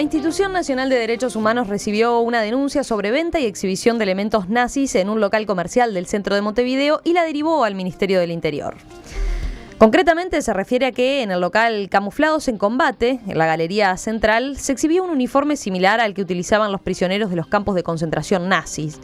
La Institución Nacional de Derechos Humanos recibió una denuncia sobre venta y exhibición de elementos nazis en un local comercial del centro de Montevideo y la derivó al Ministerio del Interior. Concretamente se refiere a que en el local Camuflados en Combate, en la Galería Central, se exhibió un uniforme similar al que utilizaban los prisioneros de los campos de concentración nazis.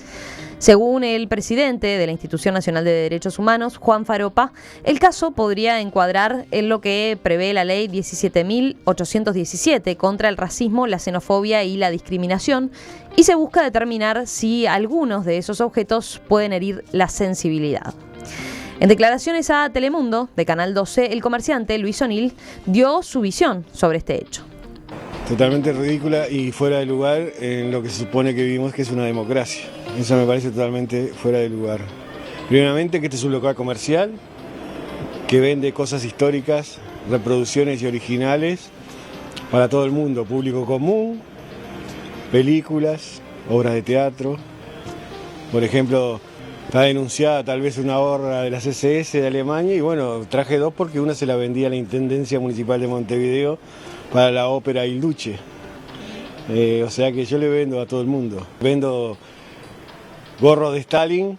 Según el presidente de la Institución Nacional de Derechos Humanos, Juan Faropa, el caso podría encuadrar en lo que prevé la ley 17.817 contra el racismo, la xenofobia y la discriminación, y se busca determinar si algunos de esos objetos pueden herir la sensibilidad. En declaraciones a Telemundo, de Canal 12, el comerciante Luis O'Neill dio su visión sobre este hecho. Totalmente ridícula y fuera de lugar en lo que se supone que vivimos, que es una democracia. Eso me parece totalmente fuera de lugar. Primeramente que este es un local comercial que vende cosas históricas, reproducciones y originales para todo el mundo, público común, películas, obras de teatro. Por ejemplo, está denunciada tal vez una obra de las SS de Alemania y bueno, traje dos porque una se la vendía a la Intendencia Municipal de Montevideo para la ópera Il Duce. O sea que yo le vendo a todo el mundo. Vendo gorros de Stalin,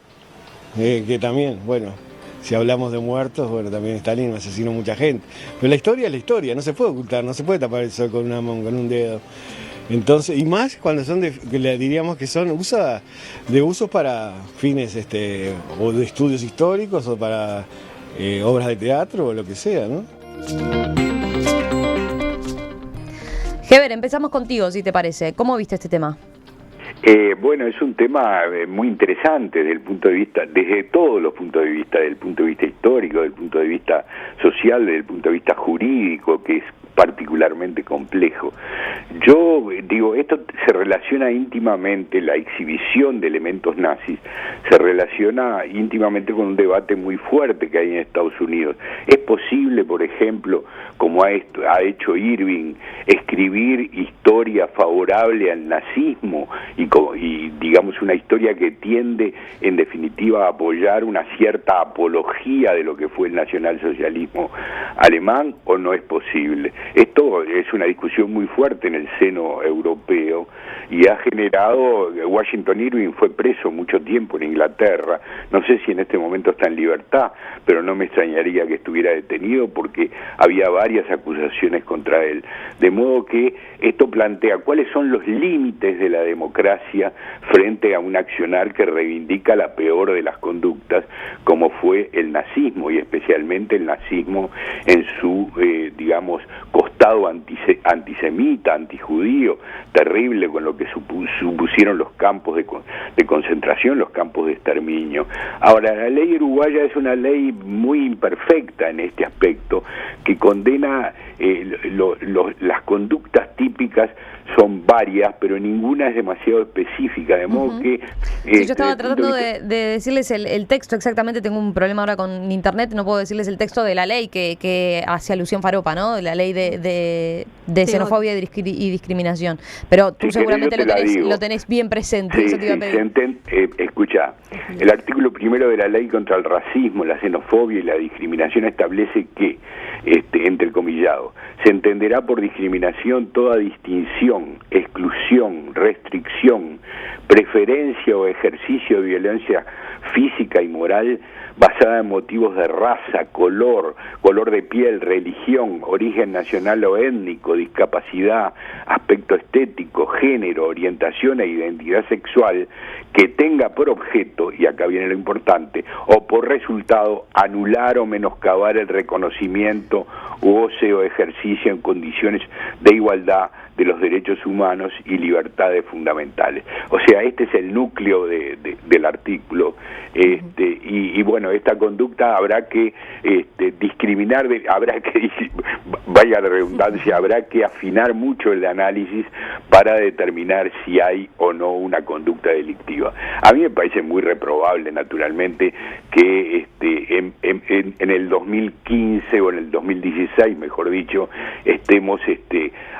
que también, bueno, si hablamos de muertos, bueno, también Stalin asesinó mucha gente. Pero la historia es la historia, no se puede ocultar, no se puede tapar el sol con una mano, con un dedo. Entonces, y más cuando son que le diríamos que son usos para fines o de estudios históricos o para obras de teatro o lo que sea, ¿no? Heber, empezamos contigo, si te parece. ¿Cómo viste este tema? Bueno, es un tema muy interesante desde todos los puntos de vista, del punto de vista histórico, del punto de vista social, del punto de vista jurídico, que es particularmente complejo. Yo digo, esto se relaciona íntimamente, la exhibición de elementos nazis se relaciona íntimamente con un debate muy fuerte que hay en Estados Unidos. ¿Es posible, por ejemplo, como ha hecho Irving, escribir historia favorable al nazismo y digamos una historia que tiende en definitiva a apoyar una cierta apología de lo que fue el nacionalsocialismo alemán, o no es posible? Esto es una discusión muy fuerte en el seno europeo y ha generado, Washington Irving fue preso mucho tiempo en Inglaterra, no sé si en este momento está en libertad, pero no me extrañaría que estuviera detenido porque había varias acusaciones contra él. De modo que esto plantea cuáles son los límites de la democracia frente a un accionar que reivindica la peor de las conductas, como fue el nazismo, y especialmente el nazismo en su, digamos, costado antisemita, antijudío, terrible, con lo que supusieron los campos de concentración, los campos de exterminio. Ahora, la ley uruguaya es una ley muy imperfecta en este aspecto, que condena las conductas típicas. Son varias, pero ninguna es demasiado específica, de modo que... Sí, yo estaba tratando de decirles el texto exactamente, tengo un problema ahora con internet, no puedo decirles el texto de la ley que hace alusión Faropa, ¿no? La ley de xenofobia y discriminación. Pero tú seguramente lo tenés bien presente, sí, eso te iba a pedir. Escucha, el artículo primero de la ley contra el racismo, la xenofobia y la discriminación establece que, entrecomillado, se entenderá por discriminación toda distinción, exclusión, restricción, preferencia o ejercicio de violencia física y moral basada en motivos de raza, color de piel, religión, origen nacional o étnico, discapacidad, aspecto estético, género, orientación e identidad sexual, que tenga por objeto, y acá viene lo importante, o por resultado anular o menoscabar el reconocimiento u goce o ejercicio en condiciones de igualdad de los derechos humanos y libertades fundamentales. O sea, este es el núcleo del artículo, y bueno, esta conducta habrá que discriminar, vaya la redundancia, habrá que afinar mucho el análisis para determinar si hay o no una conducta delictiva. A mí me parece muy reprobable, naturalmente, que en el 2015 o en el 2016, mejor dicho, estemos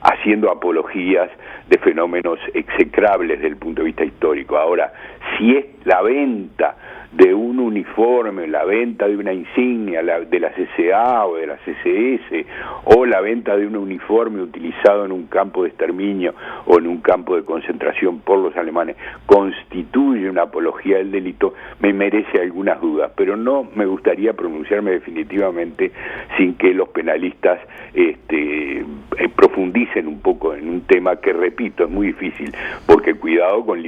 haciendo apologías de fenómenos execrables desde el punto de vista histórico. Ahora, si es la venta de un uniforme, la venta de una insignia de la CCA o de la CCS, o la venta de un uniforme utilizado en un campo de exterminio o en un campo de concentración por los alemanes, constituye una apología del delito, me merece algunas dudas, pero no me gustaría pronunciarme definitivamente sin que los penalistas profundicen un poco en un tema que, repito, es muy difícil, porque cuidado con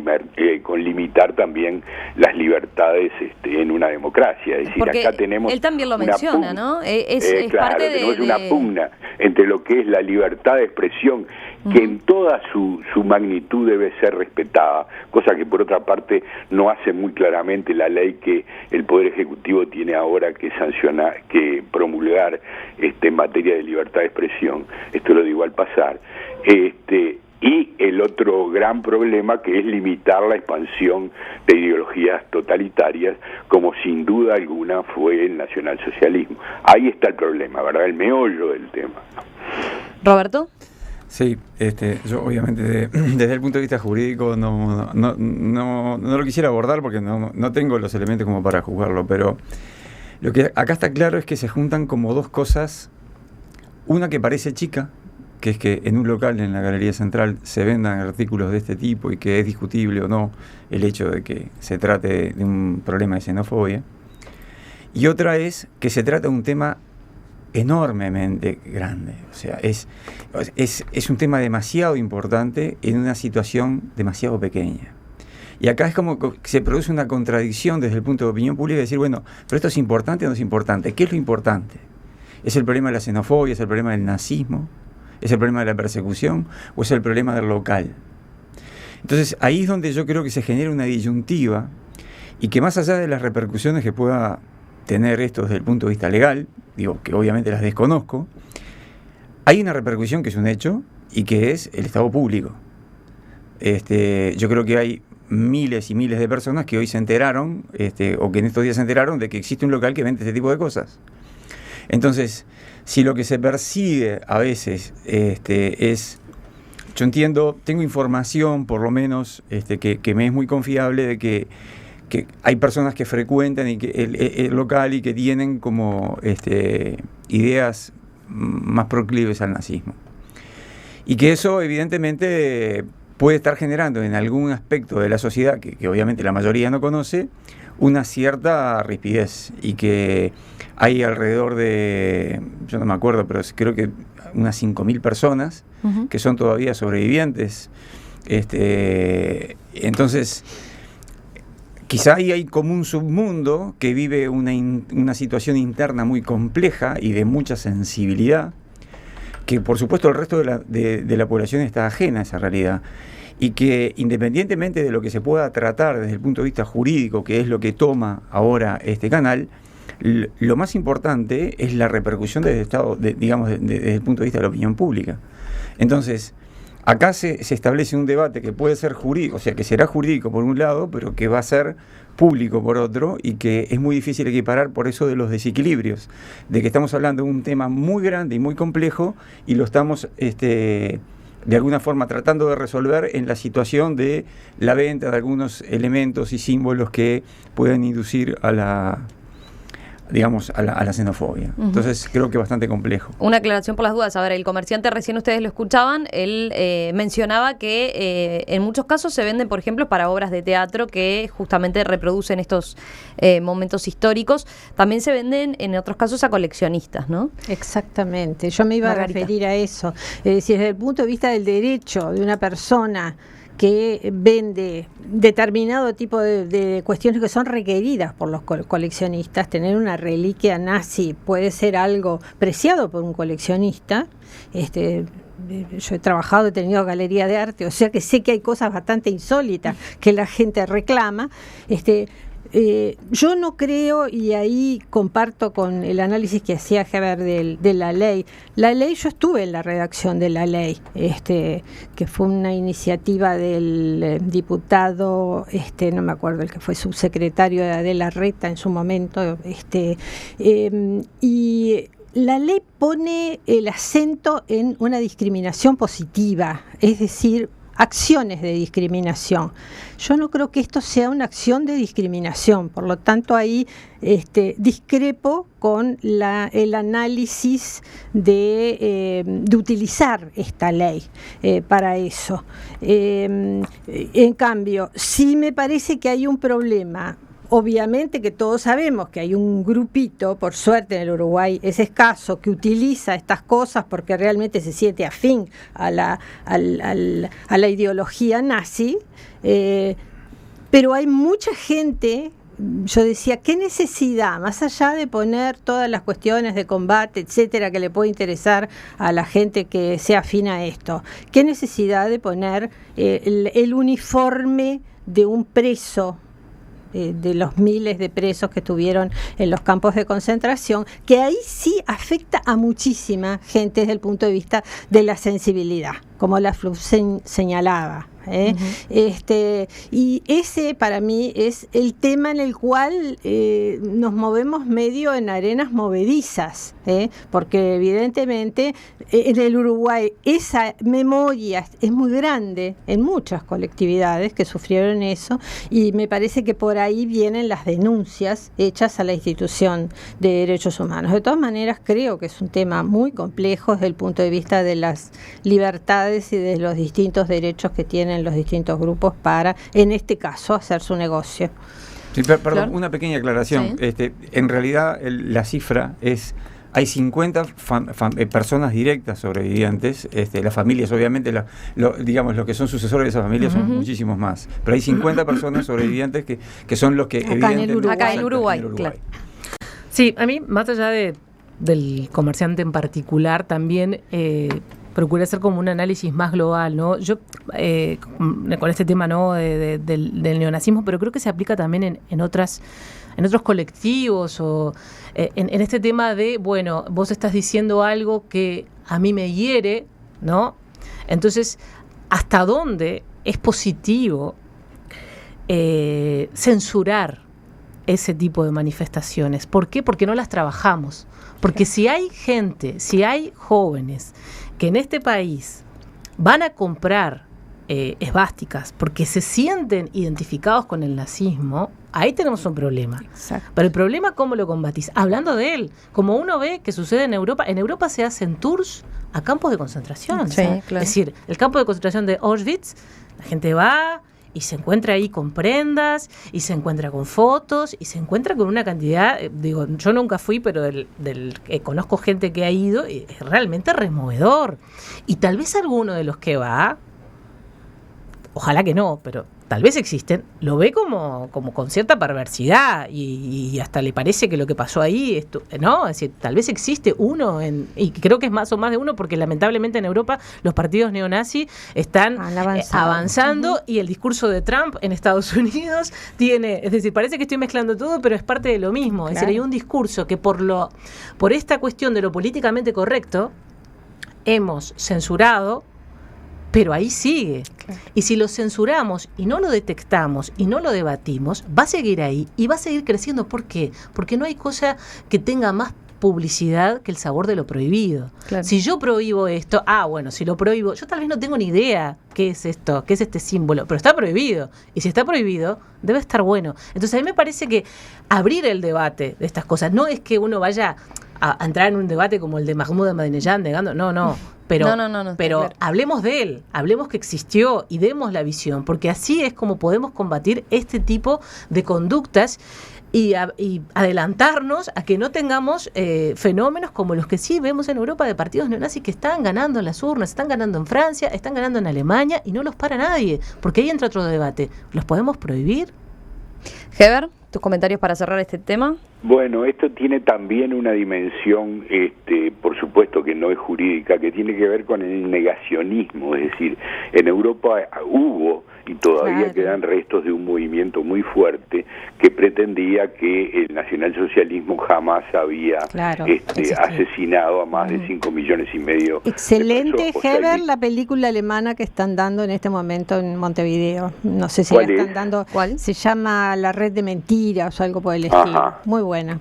limitar también las libertades en una democracia. Es decir, porque acá tenemos él también lo menciona, ¿no? Es claro, parte tenemos una pugna entre lo que es la libertad de expresión, que en toda su magnitud debe ser respetada, cosa que por otra parte no hace muy claramente la ley que el Poder Ejecutivo tiene ahora que sancionar, que promulgar en materia de libertad de expresión. Esto lo digo al pasar. Y el otro gran problema, que es limitar la expansión de ideologías totalitarias, como sin duda alguna fue el nacionalsocialismo. Ahí está el problema, ¿verdad? El meollo del tema. ¿Roberto? Sí, yo obviamente desde el punto de vista jurídico no lo quisiera abordar porque no tengo los elementos como para juzgarlo, pero lo que acá está claro es que se juntan como dos cosas, una que parece chica, que es que en un local en la Galería Central se vendan artículos de este tipo y que es discutible o no el hecho de que se trate de un problema de xenofobia, y otra es que se trata de un tema enormemente grande, o sea, es un tema demasiado importante en una situación demasiado pequeña. Y acá es como que se produce una contradicción desde el punto de opinión pública de decir, bueno, pero esto es importante o no es importante. ¿Qué es lo importante? ¿Es el problema de la xenofobia? ¿Es el problema del nazismo? ¿Es el problema de la persecución? ¿O es el problema del local? Entonces ahí es donde yo creo que se genera una disyuntiva y que más allá de las repercusiones que pueda tener esto desde el punto de vista legal, digo que obviamente las desconozco, hay una repercusión que es un hecho y que es el Estado público. Yo creo que hay miles y miles de personas que hoy se enteraron, o que en estos días se enteraron de que existe un local que vende este tipo de cosas. Entonces, si lo que se persigue a veces es, yo entiendo, tengo información por lo menos que me es muy confiable de que hay personas que frecuentan el local y que tienen como ideas más proclives al nazismo. Y que eso evidentemente puede estar generando en algún aspecto de la sociedad, que obviamente la mayoría no conoce, una cierta rispidez, y que hay alrededor de, yo no me acuerdo, pero creo que unas 5.000 personas que son todavía sobrevivientes. Entonces, quizá ahí hay como un submundo que vive una situación interna muy compleja y de mucha sensibilidad, que por supuesto el resto de la población está ajena a esa realidad, y que independientemente de lo que se pueda tratar desde el punto de vista jurídico, que es lo que toma ahora este canal, lo más importante es la repercusión desde el Estado, desde el punto de vista de la opinión pública. Entonces, acá se establece un debate que puede ser jurídico, o sea, que será jurídico por un lado, pero que va a ser público por otro, y que es muy difícil equiparar por eso de los desequilibrios, de que estamos hablando de un tema muy grande y muy complejo, y lo estamos de alguna forma tratando de resolver en la situación de la venta de algunos elementos y símbolos que pueden inducir a la xenofobia. Entonces creo que es bastante complejo. Una aclaración por las dudas. A ver, el comerciante, recién ustedes lo escuchaban, él mencionaba que en muchos casos se venden, por ejemplo, para obras de teatro que justamente reproducen estos momentos históricos. También se venden en otros casos a coleccionistas, ¿no? Exactamente. Yo me iba Margarita. a referir a eso. Es decir, desde el punto de vista del derecho de una persona que vende determinado tipo de cuestiones que son requeridas por los coleccionistas, tener una reliquia nazi puede ser algo preciado por un coleccionista. Yo he trabajado, he tenido galería de arte, o sea que sé que hay cosas bastante insólitas que la gente reclama. Yo no creo, y ahí comparto con el análisis que hacía Heber de la ley. La ley, yo estuve en la redacción de la ley, que fue una iniciativa del diputado, no me acuerdo, el que fue subsecretario de la Reta en su momento, y la ley pone el acento en una discriminación positiva, es decir, acciones de discriminación. Yo no creo que esto sea una acción de discriminación, por lo tanto ahí discrepo con el análisis de utilizar esta ley para eso. En cambio, sí me parece que hay un problema. Obviamente que todos sabemos que hay un grupito, por suerte en el Uruguay es escaso, que utiliza estas cosas porque realmente se siente afín a la ideología nazi, pero hay mucha gente. Yo decía, ¿qué necesidad, más allá de poner todas las cuestiones de combate, etcétera, que le puede interesar a la gente que sea afín a esto? ¿Qué necesidad de poner el uniforme de un preso, de los miles de presos que estuvieron en los campos de concentración, que ahí sí afecta a muchísima gente desde el punto de vista de la sensibilidad, como la Fluff señalaba? Y ese para mí es el tema en el cual nos movemos medio en arenas movedizas, porque evidentemente en el Uruguay esa memoria es muy grande en muchas colectividades que sufrieron eso, y me parece que por ahí vienen las denuncias hechas a la institución de derechos humanos. De todas maneras, creo que es un tema muy complejo desde el punto de vista de las libertades y de los distintos derechos que tienen los distintos grupos para, en este caso, hacer su negocio. Sí, perdón, Claro. una pequeña aclaración. Sí. En realidad, la cifra es... Hay 50 personas directas sobrevivientes, las familias, obviamente, digamos, los que son sucesores de esas familias son muchísimos más, pero hay 50 personas sobrevivientes que son los que Acá en evidentemente... el Uruguay. Acá en Uruguay, claro. Sí, a mí, más allá del comerciante en particular, también procuré hacer como un análisis más global, ¿no? Yo, con este tema, ¿no?, del neonazismo, pero creo que se aplica también en otros colectivos, o en este tema de, bueno, vos estás diciendo algo que a mí me hiere, ¿no? Entonces, ¿hasta dónde es positivo censurar ese tipo de manifestaciones? ¿Por qué? Porque no las trabajamos. Porque si hay gente, si hay jóvenes que en este país van a comprar esvásticas porque se sienten identificados con el nazismo, ahí tenemos un problema. Exacto. Pero el problema, ¿cómo lo combatís? Hablando de él, como uno ve que sucede en Europa se hacen tours a campos de concentración. Sí, ¿sabes? claro. Es decir, el campo de concentración de Auschwitz, la gente va y se encuentra ahí con prendas, y se encuentra con fotos, y se encuentra con una cantidad, digo, yo nunca fui, pero conozco gente que ha ido, y es realmente removedor. Y tal vez alguno de los que va, ojalá que no, pero tal vez existen, lo ve como con cierta perversidad, y hasta le parece que lo que pasó ahí, ¿no? Es decir, tal vez existe uno, y creo que es más o más de uno, porque lamentablemente en Europa los partidos neonazis están avanzando, y el discurso de Trump en Estados Unidos es decir, parece que estoy mezclando todo, pero es parte de lo mismo. Claro. Es decir, hay un discurso que por esta cuestión de lo políticamente correcto hemos censurado, pero ahí sigue. Claro. Y si lo censuramos y no lo detectamos y no lo debatimos, va a seguir ahí y va a seguir creciendo. ¿Por qué? Porque no hay cosa que tenga más publicidad que el sabor de lo prohibido. Claro. Si yo prohíbo esto, bueno, si lo prohíbo, yo tal vez no tengo ni idea qué es esto, qué es este símbolo, pero está prohibido. Y si está prohibido, debe estar bueno. Entonces a mí me parece que abrir el debate de estas cosas, no es que uno vaya a entrar en un debate como el de Mahmoud Ahmadinejad negando, no. Pero, no, pero claro. Hablemos de él, hablemos que existió y demos la visión, porque así es como podemos combatir este tipo de conductas y adelantarnos a que no tengamos fenómenos como los que sí vemos en Europa de partidos neonazis que están ganando en las urnas, están ganando en Francia, están ganando en Alemania y no los para nadie, porque ahí entra otro debate. ¿Los podemos prohibir? Heber, tus comentarios para cerrar este tema. Bueno, esto tiene también una dimensión, por supuesto que no es jurídica, que tiene que ver con el negacionismo, es decir, en Europa hubo y todavía quedan restos de un movimiento muy fuerte que pretendía que el nacionalsocialismo jamás había asesinado a más de 5 millones y medio. Excelente, de Heber, la película alemana que están dando en este momento en Montevideo. No sé si la están dando. ¿Cuál? Se llama La Red de Mentiras o algo por el estilo. Muy buena.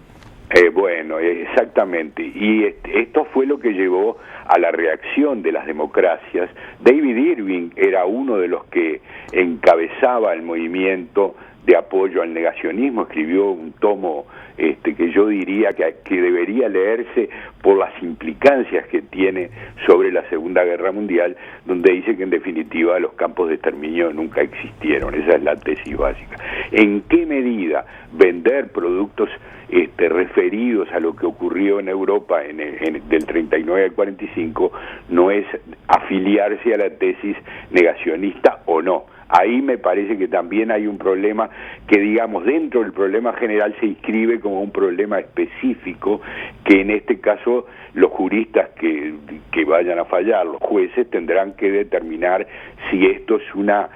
Bueno, exactamente. Y esto fue lo que llevó a la reacción de las democracias. David Irving era uno de los que encabezaba el movimiento de apoyo al negacionismo, escribió un tomo que yo diría que debería leerse por las implicancias que tiene sobre la Segunda Guerra Mundial, donde dice que en definitiva los campos de exterminio nunca existieron. Esa es la tesis básica. ¿En qué medida vender productos referidos a lo que ocurrió en Europa del 39 al 45 no es afiliarse a la tesis negacionista o no? Ahí me parece que también hay un problema que, digamos, dentro del problema general se inscribe como un problema específico, que en este caso los juristas que vayan a fallar, los jueces, tendrán que determinar si esto es una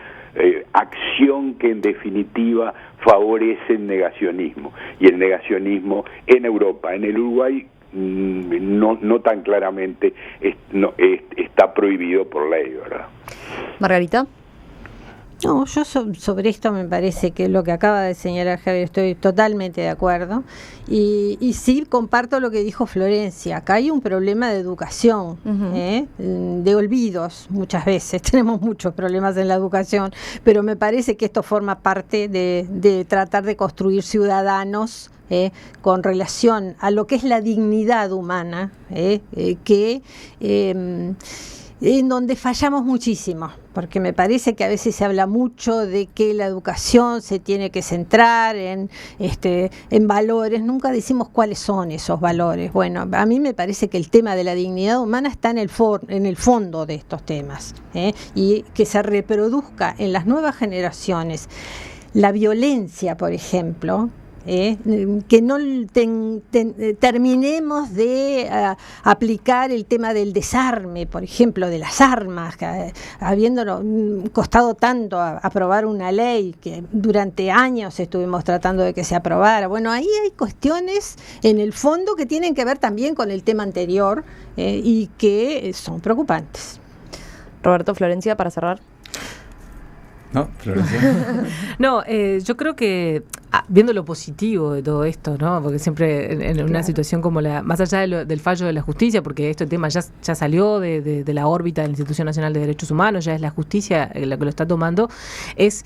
acción que en definitiva favorece el negacionismo. Y el negacionismo en Europa, en el Uruguay, no tan claramente está prohibido por ley, ¿verdad? Margarita. No, yo sobre esto me parece que lo que acaba de señalar Javier, estoy totalmente de acuerdo y sí comparto lo que dijo Florencia. Acá hay un problema de educación, de olvidos muchas veces. Tenemos muchos problemas en la educación, pero me parece que esto forma parte de tratar de construir ciudadanos con relación a lo que es la dignidad humana, en donde fallamos muchísimo, porque me parece que a veces se habla mucho de que la educación se tiene que centrar en valores, nunca decimos cuáles son esos valores. Bueno, a mí me parece que el tema de la dignidad humana está en el fondo de estos temas, y que se reproduzca en las nuevas generaciones la violencia, por ejemplo, que no terminemos de aplicar el tema del desarme, por ejemplo, de las armas, habiéndonos costado tanto aprobar una ley que durante años estuvimos tratando de que se aprobara. Bueno, ahí hay cuestiones en el fondo que tienen que ver también con el tema anterior y que son preocupantes. Roberto, Florencia, para cerrar. ¿No, Florencia? No, yo creo que viendo lo positivo de todo esto, ¿no? Porque siempre en una situación como más allá del fallo de la justicia, porque este tema ya salió de la órbita de la Institución Nacional de Derechos Humanos, ya es la justicia la que lo está tomando, es,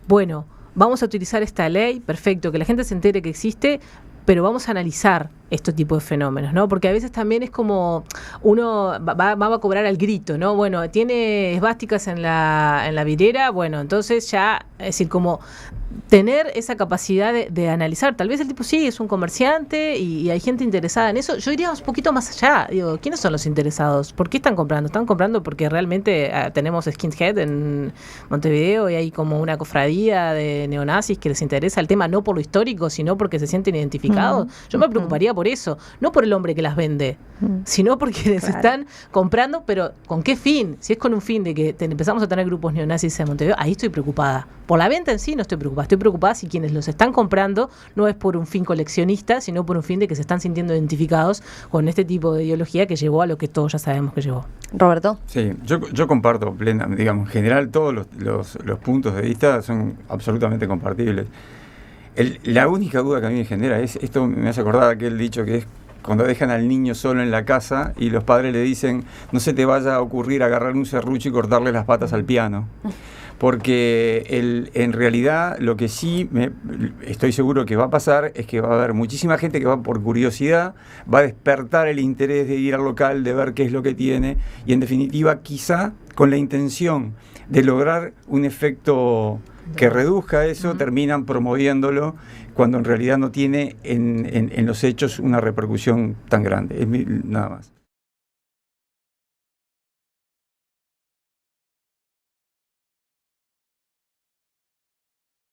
bueno, vamos a utilizar esta ley, perfecto, que la gente se entere que existe, pero vamos a analizar estos tipos de fenómenos, ¿no? Porque a veces también es como uno va a cobrar al grito, ¿no? Bueno, tiene esvásticas en la vidriera, bueno, entonces ya, es decir, como tener esa capacidad de analizar. Tal vez el tipo sí es un comerciante y hay gente interesada en eso. Yo iría un poquito más allá. Digo, ¿quiénes son los interesados? ¿Por qué están comprando? Están comprando porque realmente tenemos skinhead en Montevideo y hay como una cofradía de neonazis que les interesa el tema, no por lo histórico, sino porque se sienten identificados. Yo me preocuparía por eso, no por el hombre que las vende, sino porque les están comprando, pero ¿con qué fin? Si es con un fin de que empezamos a tener grupos neonazis en Montevideo, ahí estoy preocupada. Por la venta en sí no estoy preocupada. Estoy preocupada si quienes los están comprando no es por un fin coleccionista, sino por un fin de que se están sintiendo identificados con este tipo de ideología que llevó a lo que todos ya sabemos que llevó. Roberto. Sí, yo comparto plenamente, digamos, en general todos los puntos de vista son absolutamente compartibles. La única duda que a mí me genera es, esto me hace acordar aquel dicho que es cuando dejan al niño solo en la casa y los padres le dicen, no se te vaya a ocurrir agarrar un serrucho y cortarle las patas al piano. Porque en realidad lo que sí estoy seguro que va a pasar es que va a haber muchísima gente que va por curiosidad, va a despertar el interés de ir al local, de ver qué es lo que tiene, y en definitiva quizá con la intención de lograr un efecto que reduzca eso, terminan promoviéndolo cuando en realidad no tiene en los hechos una repercusión tan grande. Nada más.